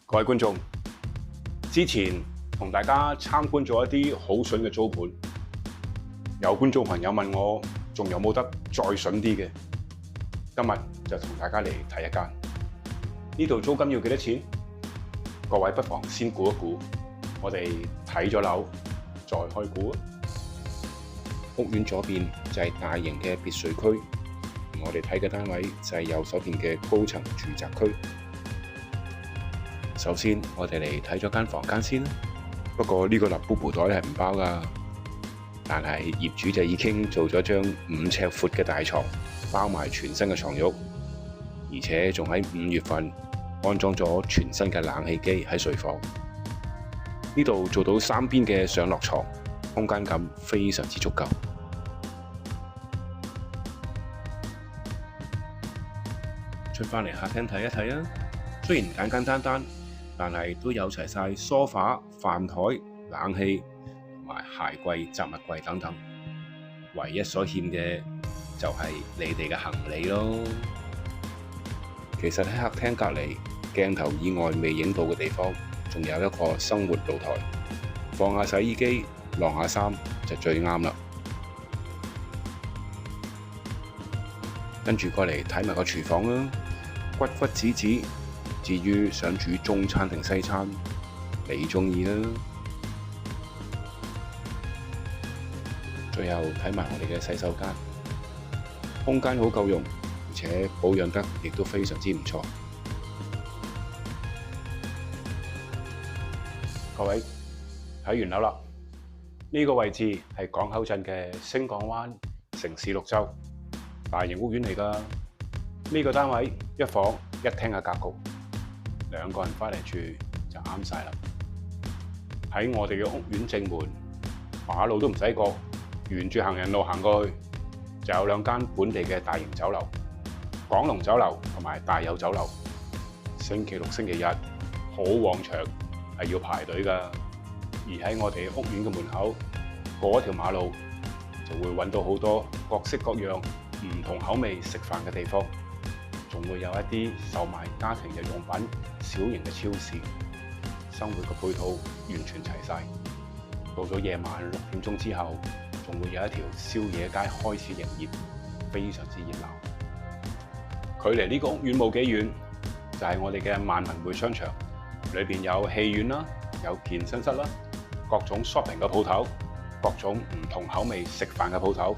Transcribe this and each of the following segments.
各位觀眾，之前同大家參觀咗一啲好筍嘅租盤，有觀眾朋友問我仲有冇得再筍啲嘅？今日就同大家嚟睇一間。呢度租金要幾多錢？各位不妨先估一估，我哋睇咗樓再開估啊！屋苑左邊就係大型嘅別墅區，我哋睇嘅單位就係右手邊嘅高層住宅區。首先，我哋嚟睇咗間房間先啦。不過呢個立 BBO 袋係唔包㗎，但係業主就已經做咗張5尺闊嘅大床，包埋全新嘅床褥，而且仲喺5月份安裝咗全新嘅冷氣機喺睡房。呢度做到3邊嘅上落床，空間感非常之足夠。出返嚟客廳睇一睇啊！雖然簡簡單單，但係都有齊晒梳化、飯台、冷氣同埋鞋櫃、雜物櫃等等。唯一所欠嘅就係你哋嘅行李咯。其實喺客廳隔離鏡頭以外未影到嘅地方，仲有一個生活露台，放下洗衣機、晾下衫就最啱啦。跟住過嚟睇埋個廚房啦，骨骨子子。至於想煮中餐定西餐，你鍾意啦。最後睇埋我哋嘅洗手間，空間好夠用，而且保養得亦都非常之唔錯。各位睇完樓啦，呢個位置係港口鎮嘅星港灣城市綠洲大型屋苑嚟㗎。呢個單位一房一廳嘅格局，2個人返嚟住就啱晒啦。喺我哋嘅屋苑正門，馬路都唔使過，沿住行人路行過去，就有2間本地嘅大型酒樓，港龍酒樓同埋大有酒樓。星期六、星期日好旺場，係要排隊㗎。而喺我哋屋苑嘅門口，過一條馬路就會揾到好多各式各樣唔同口味食飯嘅地方。仲會有一啲售賣家庭日用品、小型嘅超市，生活嘅配套完全齊晒。到咗夜晚6點鐘之後，仲會有一條宵夜街開始營業，非常之熱鬧。距離呢個屋苑冇幾遠，就係我哋嘅萬民匯商場，裏面有戲院啦，有健身室啦，各種 shopping 嘅鋪頭，各種唔同口味食飯嘅鋪頭，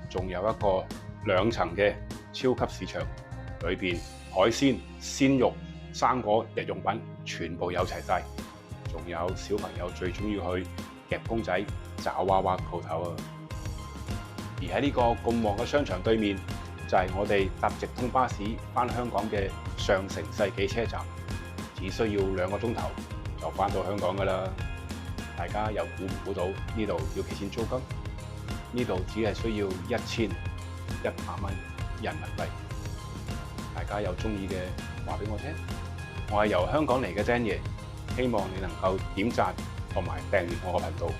仲有一個2層嘅超級市場。裏邊海鮮、鮮肉、生果、日用品全部有齊晒，仲有小朋友最中意去夾公仔、爪娃娃鋪頭啊！而喺呢個咁旺嘅商場對面，就係我哋搭直通巴士返香港嘅上城世紀車站，只需要2個鐘頭就返到香港㗎喇。大家又估唔估到呢度要幾錢租金？呢度只係需要1100蚊人民幣。大家有中意嘅話俾我聽，我係由香港嚟嘅 Dan 爺，希望你能夠點讚同埋訂閱我個頻道。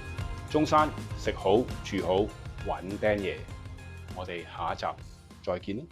中山食好住好揾 Dan 爺，我哋下一集再見啦！